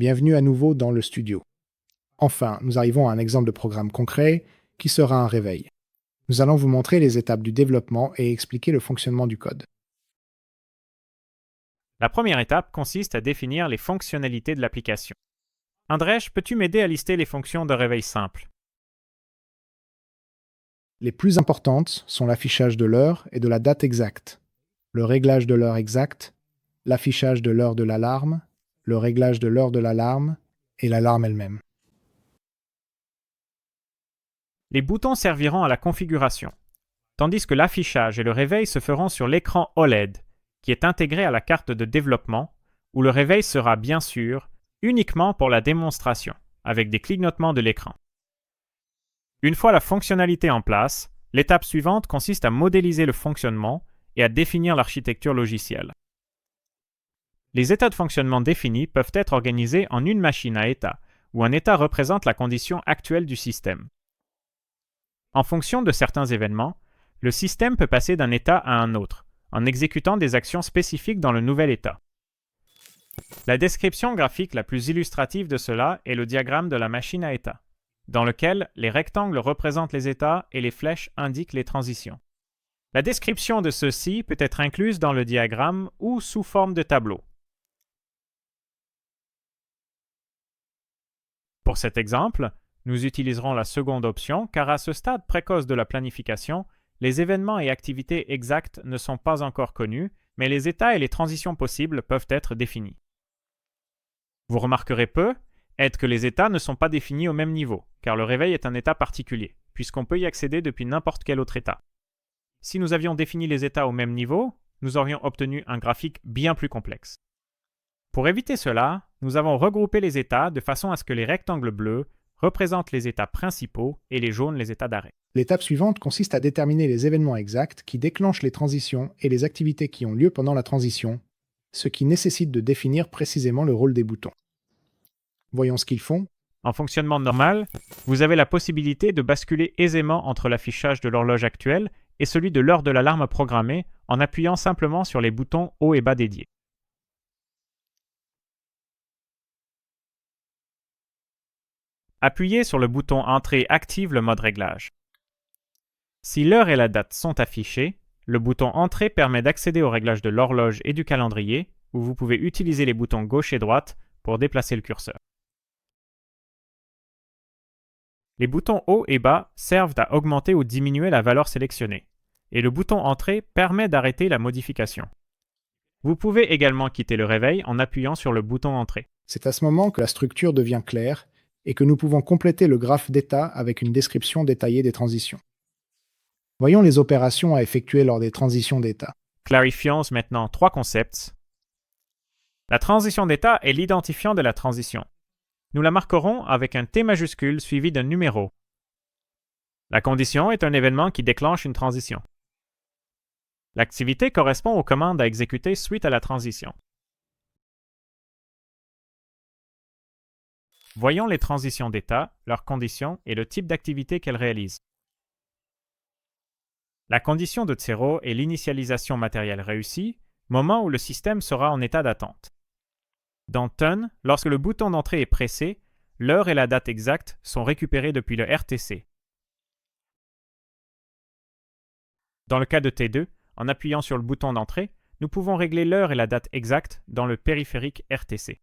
Bienvenue à nouveau dans le studio. Enfin, nous arrivons à un exemple de programme concret qui sera un réveil. Nous allons vous montrer les étapes du développement et expliquer le fonctionnement du code. La première étape consiste à définir les fonctionnalités de l'application. Andrzej, peux-tu m'aider à lister les fonctions de réveil simple? Les plus importantes sont l'affichage de l'heure et de la date exacte, le réglage de l'heure exacte, l'affichage de l'heure de l'alarme, le réglage de l'heure de l'alarme et l'alarme elle-même. Les boutons serviront à la configuration, tandis que l'affichage et le réveil se feront sur l'écran OLED, qui est intégré à la carte de développement, où le réveil sera bien sûr uniquement pour la démonstration, avec des clignotements de l'écran. Une fois la fonctionnalité en place, l'étape suivante consiste à modéliser le fonctionnement et à définir l'architecture logicielle. Les états de fonctionnement définis peuvent être organisés en une machine à état, où un état représente la condition actuelle du système. En fonction de certains événements, le système peut passer d'un état à un autre, en exécutant des actions spécifiques dans le nouvel état. La description graphique la plus illustrative de cela est le diagramme de la machine à état, dans lequel les rectangles représentent les états et les flèches indiquent les transitions. La description de ceux-ci peut être incluse dans le diagramme ou sous forme de tableau. Pour cet exemple, nous utiliserons la seconde option car à ce stade précoce de la planification, les événements et activités exactes ne sont pas encore connus, mais les états et les transitions possibles peuvent être définis. Vous remarquerez peu est que les états ne sont pas définis au même niveau, car le réveil est un état particulier, puisqu'on peut y accéder depuis n'importe quel autre état. Si nous avions défini les états au même niveau, nous aurions obtenu un graphique bien plus complexe. Pour éviter cela, nous avons regroupé les états de façon à ce que les rectangles bleus représentent les états principaux et les jaunes les états d'arrêt. L'étape suivante consiste à déterminer les événements exacts qui déclenchent les transitions et les activités qui ont lieu pendant la transition, ce qui nécessite de définir précisément le rôle des boutons. Voyons ce qu'ils font. En fonctionnement normal, vous avez la possibilité de basculer aisément entre l'affichage de l'horloge actuelle et celui de l'heure de l'alarme programmée en appuyant simplement sur les boutons haut et bas dédiés. Appuyez sur le bouton Entrée active le mode réglage. Si l'heure et la date sont affichées, le bouton Entrée permet d'accéder au réglage de l'horloge et du calendrier, où vous pouvez utiliser les boutons gauche et droite pour déplacer le curseur. Les boutons haut et bas servent à augmenter ou diminuer la valeur sélectionnée, et le bouton Entrée permet d'arrêter la modification. Vous pouvez également quitter le réveil en appuyant sur le bouton Entrée. C'est à ce moment que la structure devient claire et que nous pouvons compléter le graphe d'état avec une description détaillée des transitions. Voyons les opérations à effectuer lors des transitions d'état. Clarifions maintenant trois concepts. La transition d'état est l'identifiant de la transition. Nous la marquerons avec un T majuscule suivi d'un numéro. La condition est un événement qui déclenche une transition. L'activité correspond aux commandes à exécuter suite à la transition. Voyons les transitions d'état, leurs conditions et le type d'activité qu'elles réalisent. La condition de 0 est l'initialisation matérielle réussie, moment où le système sera en état d'attente. Dans Turn, lorsque le bouton d'entrée est pressé, l'heure et la date exacte sont récupérées depuis le RTC. Dans le cas de T2, en appuyant sur le bouton d'entrée, nous pouvons régler l'heure et la date exacte dans le périphérique RTC.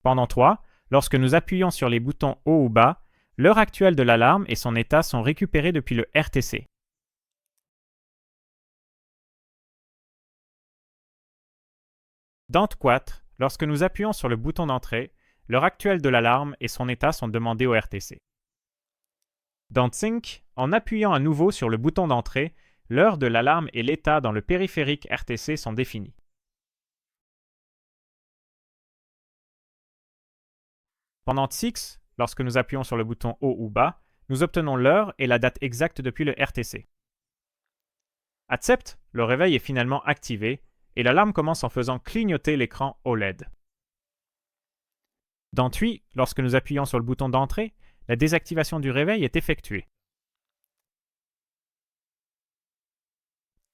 Pendant 3, lorsque nous appuyons sur les boutons haut ou bas, l'heure actuelle de l'alarme et son état sont récupérés depuis le RTC. Dans T4, lorsque nous appuyons sur le bouton d'entrée, l'heure actuelle de l'alarme et son état sont demandés au RTC. Dans Sync, en appuyant à nouveau sur le bouton d'entrée, l'heure de l'alarme et l'état dans le périphérique RTC sont définis. Pendant T6, lorsque nous appuyons sur le bouton haut ou bas, nous obtenons l'heure et la date exacte depuis le RTC. À T7, le réveil est finalement activé et l'alarme commence en faisant clignoter l'écran OLED. Dans T8, lorsque nous appuyons sur le bouton d'entrée, la désactivation du réveil est effectuée.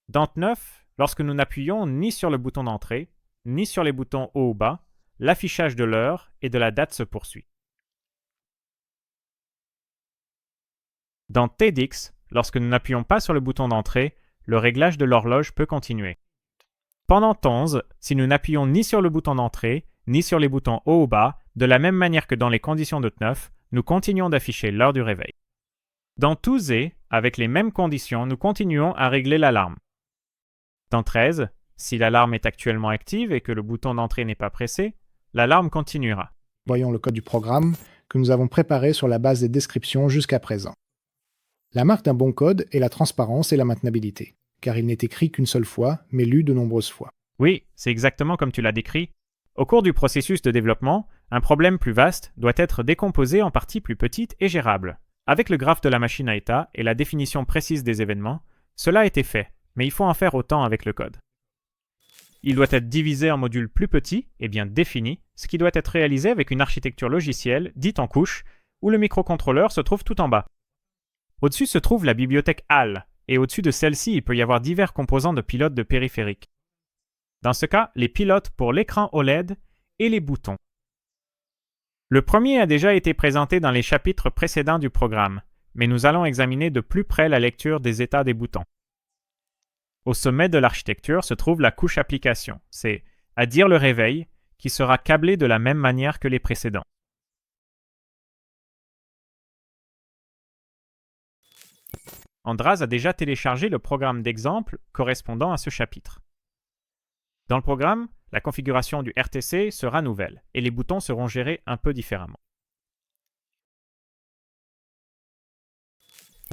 Dans T9, lorsque nous n'appuyons ni sur le bouton d'entrée, ni sur les boutons haut ou bas, l'affichage de l'heure et de la date se poursuit. Dans TEDx, lorsque nous n'appuyons pas sur le bouton d'entrée, le réglage de l'horloge peut continuer. Pendant 11, si nous n'appuyons ni sur le bouton d'entrée, ni sur les boutons haut ou bas, de la même manière que dans les conditions de TNUF, nous continuons d'afficher l'heure du réveil. Dans 12, avec les mêmes conditions, nous continuons à régler l'alarme. Dans 13, si l'alarme est actuellement active et que le bouton d'entrée n'est pas pressé, l'alarme continuera. Voyons le code du programme que nous avons préparé sur la base des descriptions jusqu'à présent. La marque d'un bon code est la transparence et la maintenabilité, car il n'est écrit qu'une seule fois, mais lu de nombreuses fois. Oui, c'est exactement comme tu l'as décrit. Au cours du processus de développement, un problème plus vaste doit être décomposé en parties plus petites et gérables. Avec le graphe de la machine à état et la définition précise des événements, cela a été fait, mais il faut en faire autant avec le code. Il doit être divisé en modules plus petits et bien définis, ce qui doit être réalisé avec une architecture logicielle dite en couches, où le microcontrôleur se trouve tout en bas. Au-dessus se trouve la bibliothèque HAL, et au-dessus de celle-ci, il peut y avoir divers composants de pilotes de périphériques. Dans ce cas, les pilotes pour l'écran OLED et les boutons. Le premier a déjà été présenté dans les chapitres précédents du programme, mais nous allons examiner de plus près la lecture des états des boutons. Au sommet de l'architecture se trouve la couche application, c'est à dire le réveil, qui sera câblé de la même manière que les précédents. Andraz a déjà téléchargé le programme d'exemple correspondant à ce chapitre. Dans le programme, la configuration du RTC sera nouvelle et les boutons seront gérés un peu différemment.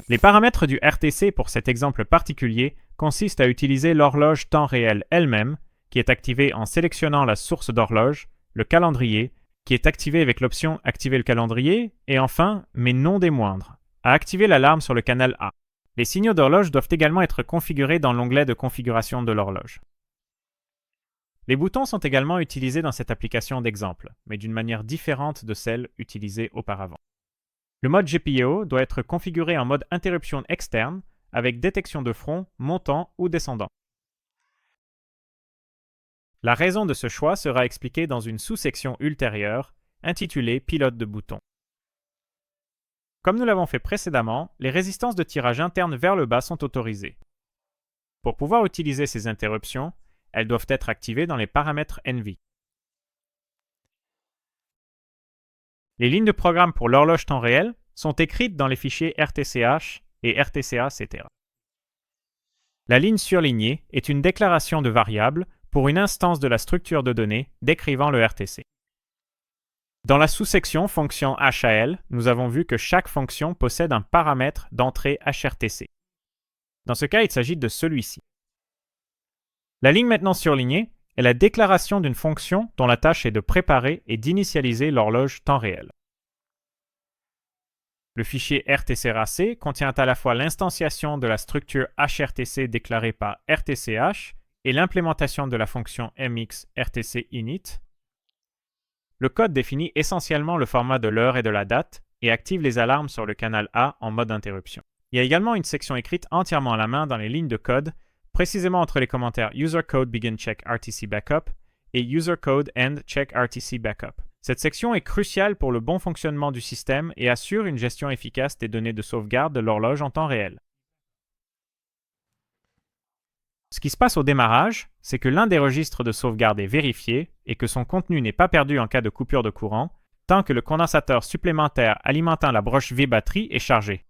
Les paramètres du RTC pour cet exemple particulier consistent à utiliser l'horloge temps réel elle-même, qui est activée en sélectionnant la source d'horloge, le calendrier, qui est activé avec l'option « Activer le calendrier » et enfin, mais non des moindres, à activer l'alarme sur le canal A. Les signaux d'horloge doivent également être configurés dans l'onglet de configuration de l'horloge. Les boutons sont également utilisés dans cette application d'exemple, mais d'une manière différente de celle utilisée auparavant. Le mode GPIO doit être configuré en mode interruption externe avec détection de front, montant ou descendant. La raison de ce choix sera expliquée dans une sous-section ultérieure intitulée Pilote de boutons. Comme nous l'avons fait précédemment, les résistances de tirage interne vers le bas sont autorisées. Pour pouvoir utiliser ces interruptions, elles doivent être activées dans les paramètres NV. Les lignes de programme pour l'horloge temps réel sont écrites dans les fichiers RTCH et RTCA-CTRA. La ligne surlignée est une déclaration de variable pour une instance de la structure de données décrivant le RTC. Dans la sous-section fonction HAL, nous avons vu que chaque fonction possède un paramètre d'entrée HRTC. Dans ce cas, il s'agit de celui-ci. La ligne maintenant surlignée est la déclaration d'une fonction dont la tâche est de préparer et d'initialiser l'horloge temps réel. Le fichier RTCRAC contient à la fois l'instanciation de la structure HRTC déclarée par RTCH et l'implémentation de la fonction MX RTC init. Le code définit essentiellement le format de l'heure et de la date et active les alarmes sur le canal A en mode interruption. Il y a également une section écrite entièrement à la main dans les lignes de code, précisément entre les commentaires User Code Begin Check RTC Backup et User Code End Check RTC Backup. Cette section est cruciale pour le bon fonctionnement du système et assure une gestion efficace des données de sauvegarde de l'horloge en temps réel. Ce qui se passe au démarrage, c'est que l'un des registres de sauvegarde est vérifié et que son contenu n'est pas perdu en cas de coupure de courant, tant que le condensateur supplémentaire alimentant la broche V-batterie est chargé.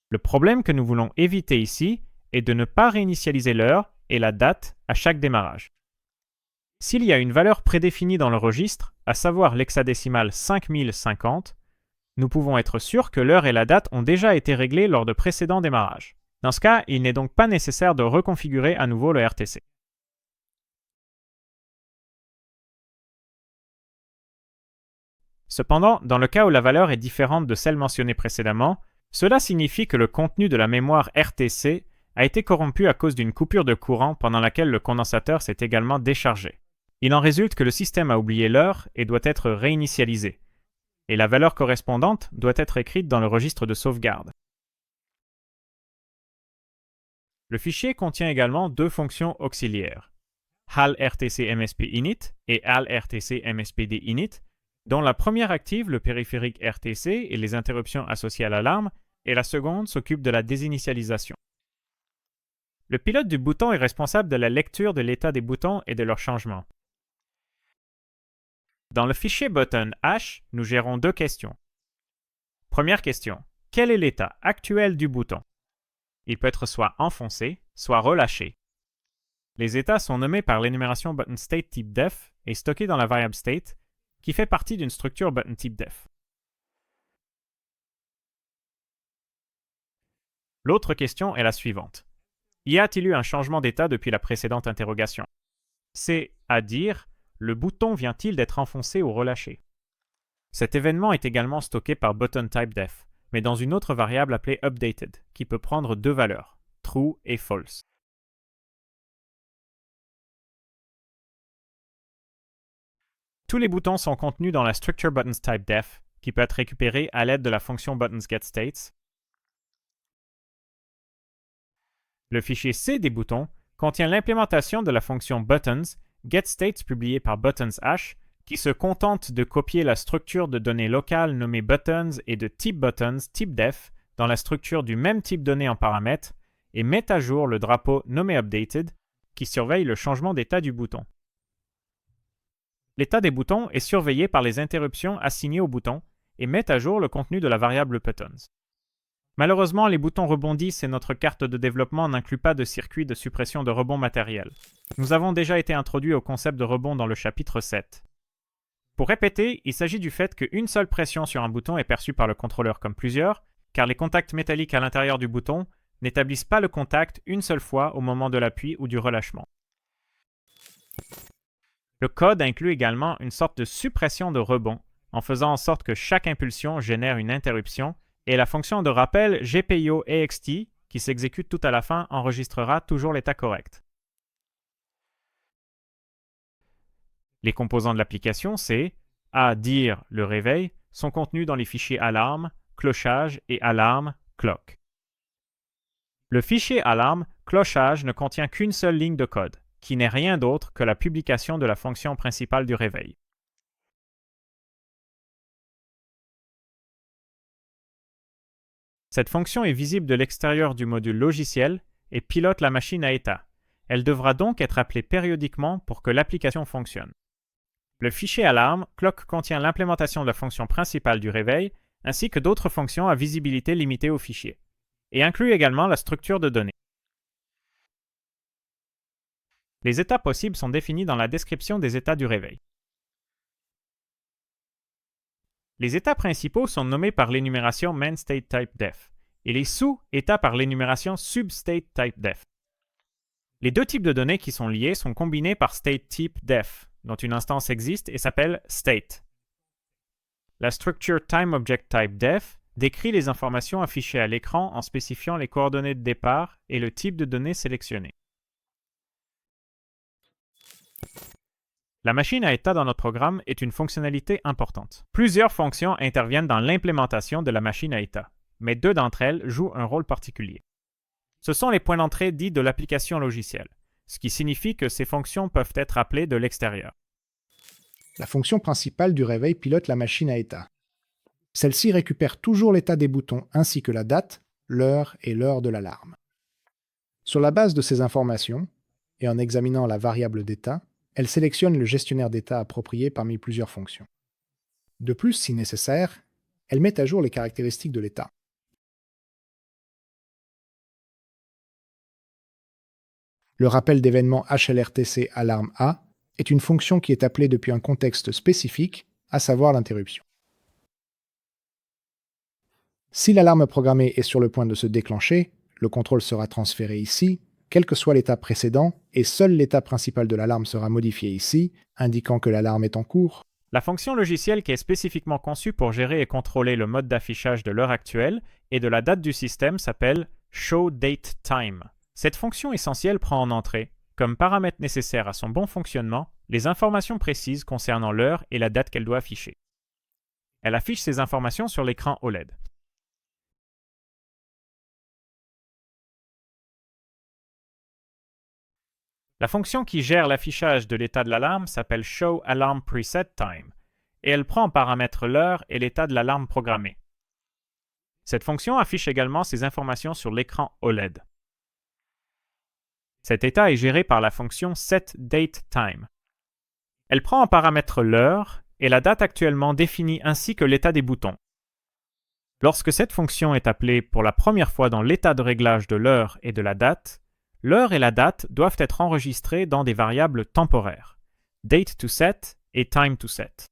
Le problème que nous voulons éviter ici est de ne pas réinitialiser l'heure et la date à chaque démarrage. S'il y a une valeur prédéfinie dans le registre, à savoir l'hexadécimal 5050, nous pouvons être sûrs que l'heure et la date ont déjà été réglées lors de précédents démarrages. Dans ce cas, il n'est donc pas nécessaire de reconfigurer à nouveau le RTC. Cependant, dans le cas où la valeur est différente de celle mentionnée précédemment, cela signifie que le contenu de la mémoire RTC a été corrompu à cause d'une coupure de courant pendant laquelle le condensateur s'est également déchargé. Il en résulte que le système a oublié l'heure et doit être réinitialisé, et la valeur correspondante doit être écrite dans le registre de sauvegarde. Le fichier contient également deux fonctions auxiliaires. HAL RTC MSP init et HAL RTC MSPD init, dont la première active le périphérique RTC et les interruptions associées à l'alarme, et la seconde s'occupe de la désinitialisation. Le pilote du bouton est responsable de la lecture de l'état des boutons et de leur changement. Dans le fichier button h, nous gérons deux questions. Première question. Quel est l'état actuel du bouton? Il peut être soit enfoncé, soit relâché. Les états sont nommés par l'énumération button state type def et stockés dans la variable state, qui fait partie d'une structure button type def. L'autre question est la suivante. Y a-t-il eu un changement d'état depuis la précédente interrogation? C'est à dire, le bouton vient-il d'être enfoncé ou relâché? Cet événement est également stocké par button type def, mais dans une autre variable appelée updated, qui peut prendre deux valeurs, true et false. Tous les boutons sont contenus dans la structure buttons type def, qui peut être récupérée à l'aide de la fonction buttons_getStates. Le fichier C des boutons contient l'implémentation de la fonction buttons_getStates publiée par buttons_h, qui se contente de copier la structure de données locale nommée buttons et de type buttons type def dans la structure du même type donné en paramètres et met à jour le drapeau nommé updated qui surveille le changement d'état du bouton. L'état des boutons est surveillé par les interruptions assignées aux boutons et met à jour le contenu de la variable buttons. Malheureusement, les boutons rebondissent et notre carte de développement n'inclut pas de circuit de suppression de rebond matériel. Nous avons déjà été introduits au concept de rebond dans le chapitre 7. Pour répéter, il s'agit du fait qu'une seule pression sur un bouton est perçue par le contrôleur comme plusieurs, car les contacts métalliques à l'intérieur du bouton n'établissent pas le contact une seule fois au moment de l'appui ou du relâchement. Le code inclut également une sorte de suppression de rebond, en faisant en sorte que chaque impulsion génère une interruption, et la fonction de rappel GPIO-EXT, qui s'exécute tout à la fin, enregistrera toujours l'état correct. Les composants de l'application, c'est à dire le réveil, sont contenus dans les fichiers alarme, clochage et alarme, clock. Le fichier alarme, clochage ne contient qu'une seule ligne de code, qui n'est rien d'autre que la publication de la fonction principale du réveil. Cette fonction est visible de l'extérieur du module logiciel et pilote la machine à état. Elle devra donc être appelée périodiquement pour que l'application fonctionne. Le fichier alarme, clock contient l'implémentation de la fonction principale du réveil, ainsi que d'autres fonctions à visibilité limitée au fichier, et inclut également la structure de données. Les états possibles sont définis dans la description des états du réveil. Les états principaux sont nommés par l'énumération main_state_type_def, et les sous-états par l'énumération substate_type_def. Les deux types de données qui sont liés sont combinés par state_type_def, dont une instance existe et s'appelle state. La structure timeObject_type_def décrit les informations affichées à l'écran en spécifiant les coordonnées de départ et le type de données sélectionné. La machine à état dans notre programme est une fonctionnalité importante. Plusieurs fonctions interviennent dans l'implémentation de la machine à état, mais deux d'entre elles jouent un rôle particulier. Ce sont les points d'entrée dits de l'application logicielle, ce qui signifie que ces fonctions peuvent être appelées de l'extérieur. La fonction principale du réveil pilote la machine à état. Celle-ci récupère toujours l'état des boutons ainsi que la date, l'heure et l'heure de l'alarme. Sur la base de ces informations, et en examinant la variable d'état, elle sélectionne le gestionnaire d'état approprié parmi plusieurs fonctions. De plus, si nécessaire, elle met à jour les caractéristiques de l'état. Le rappel d'événement HLRTC alarme A est une fonction qui est appelée depuis un contexte spécifique, à savoir l'interruption. Si l'alarme programmée est sur le point de se déclencher, le contrôle sera transféré ici, quel que soit l'état précédent, et seul l'état principal de l'alarme sera modifié ici, indiquant que l'alarme est en cours. La fonction logicielle qui est spécifiquement conçue pour gérer et contrôler le mode d'affichage de l'heure actuelle et de la date du système s'appelle showDateTime. Cette fonction essentielle prend en entrée, comme paramètre nécessaire à son bon fonctionnement, les informations précises concernant l'heure et la date qu'elle doit afficher. Elle affiche ces informations sur l'écran OLED. La fonction qui gère l'affichage de l'état de l'alarme s'appelle showAlarmPresetTime et elle prend en paramètre l'heure et l'état de l'alarme programmée. Cette fonction affiche également ces informations sur l'écran OLED. Cet état est géré par la fonction setDateTime. Elle prend en paramètre l'heure et la date actuellement définie ainsi que l'état des boutons. Lorsque cette fonction est appelée pour la première fois dans l'état de réglage de l'heure et de la date, l'heure et la date doivent être enregistrées dans des variables temporaires, DateToSet et TimeToSet.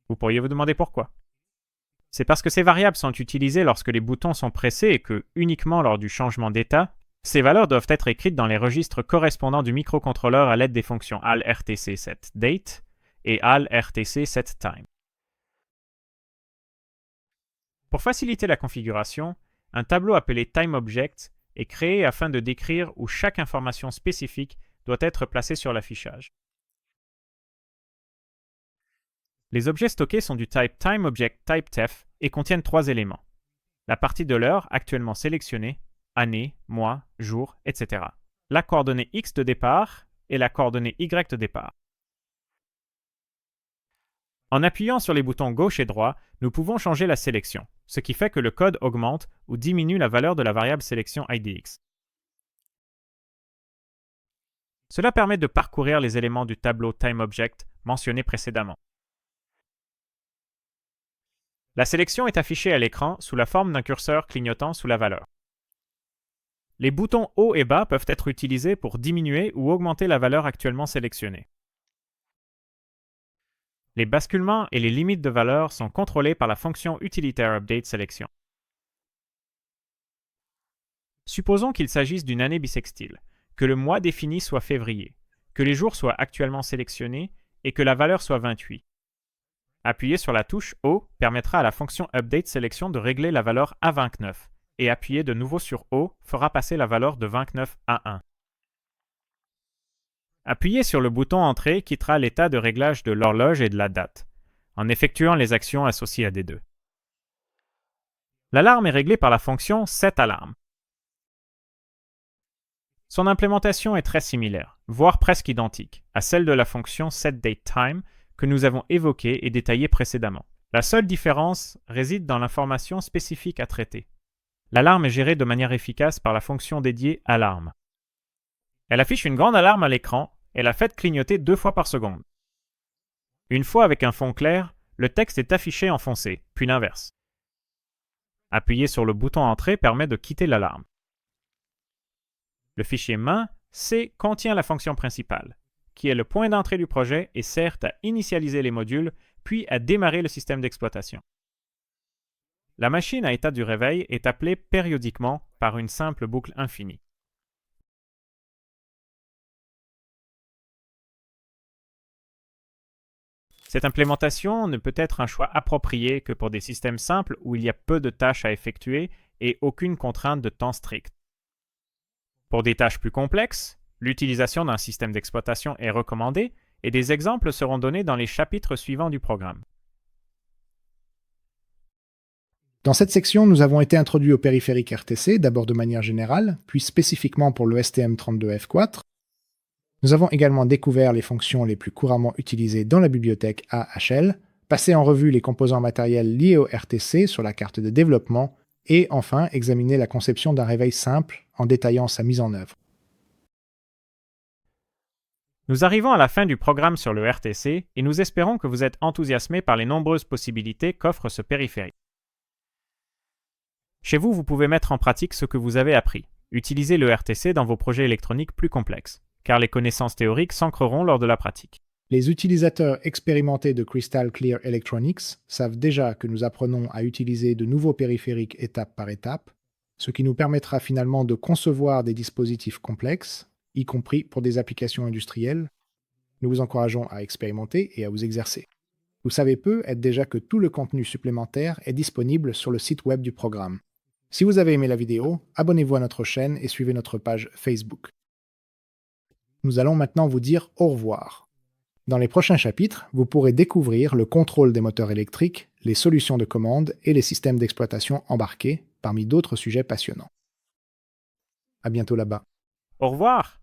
Vous pourriez vous demander pourquoi. C'est parce que ces variables sont utilisées lorsque les boutons sont pressés et que, uniquement lors du changement d'état, ces valeurs doivent être écrites dans les registres correspondants du microcontrôleur à l'aide des fonctions ALRTC-SetDate et ALRTC-SetTime. Pour faciliter la configuration, un tableau appelé TimeObject est créé afin de décrire où chaque information spécifique doit être placée sur l'affichage. Les objets stockés sont du type TimeObject-TypeTef et contiennent 3 éléments. La partie de l'heure actuellement sélectionnée, année, mois, jour, etc. La coordonnée X de départ et la coordonnée Y de départ. En appuyant sur les boutons gauche et droit, nous pouvons changer la sélection, ce qui fait que le code augmente ou diminue la valeur de la variable sélection IDX. Cela permet de parcourir les éléments du tableau TimeObject mentionné précédemment. La sélection est affichée à l'écran sous la forme d'un curseur clignotant sous la valeur. Les boutons haut et bas peuvent être utilisés pour diminuer ou augmenter la valeur actuellement sélectionnée. Les basculements et les limites de valeur sont contrôlés par la fonction utilitaire UpdateSelection. Supposons qu'il s'agisse d'une année bissextile, que le mois défini soit février, que les jours soient actuellement sélectionnés et que la valeur soit 28. Appuyer sur la touche O permettra à la fonction UpdateSelection de régler la valeur à 29, et appuyer de nouveau sur O fera passer la valeur de 29 à 1. Appuyer sur le bouton Entrée quittera l'état de réglage de l'horloge et de la date, en effectuant les actions associées à des deux. L'alarme est réglée par la fonction setAlarm. Son implémentation est très similaire, voire presque identique, à celle de la fonction setDateTime que nous avons évoquée et détaillée précédemment. La seule différence réside dans l'information spécifique à traiter. L'alarme est gérée de manière efficace par la fonction dédiée Alarm. Elle affiche une grande alarme à l'écran et la fait clignoter 2 fois par seconde. Une fois avec un fond clair, le texte est affiché en foncé, puis l'inverse. Appuyer sur le bouton Entrée permet de quitter l'alarme. Le fichier main C contient la fonction principale, qui est le point d'entrée du projet et sert à initialiser les modules, puis à démarrer le système d'exploitation. La machine à état du réveil est appelée périodiquement par une simple boucle infinie. Cette implémentation ne peut être un choix approprié que pour des systèmes simples où il y a peu de tâches à effectuer et aucune contrainte de temps stricte. Pour des tâches plus complexes, l'utilisation d'un système d'exploitation est recommandée et des exemples seront donnés dans les chapitres suivants du programme. Dans cette section, nous avons été introduits au périphérique RTC, d'abord de manière générale, puis spécifiquement pour le STM32F4. Nous avons également découvert les fonctions les plus couramment utilisées dans la bibliothèque AHL, passé en revue les composants matériels liés au RTC sur la carte de développement, et enfin examiner la conception d'un réveil simple en détaillant sa mise en œuvre. Nous arrivons à la fin du programme sur le RTC et nous espérons que vous êtes enthousiasmés par les nombreuses possibilités qu'offre ce périphérique. Chez vous, vous pouvez mettre en pratique ce que vous avez appris. Utilisez le RTC dans vos projets électroniques plus complexes, car les connaissances théoriques s'ancreront lors de la pratique. Les utilisateurs expérimentés de Crystal Clear Electronics savent déjà que nous apprenons à utiliser de nouveaux périphériques étape par étape, ce qui nous permettra finalement de concevoir des dispositifs complexes, y compris pour des applications industrielles. Nous vous encourageons à expérimenter et à vous exercer. Vous savez peut-être déjà que tout le contenu supplémentaire est disponible sur le site web du programme. Si vous avez aimé la vidéo, abonnez-vous à notre chaîne et suivez notre page Facebook. Nous allons maintenant vous dire au revoir. Dans les prochains chapitres, vous pourrez découvrir le contrôle des moteurs électriques, les solutions de commande et les systèmes d'exploitation embarqués, parmi d'autres sujets passionnants. À bientôt là-bas. Au revoir.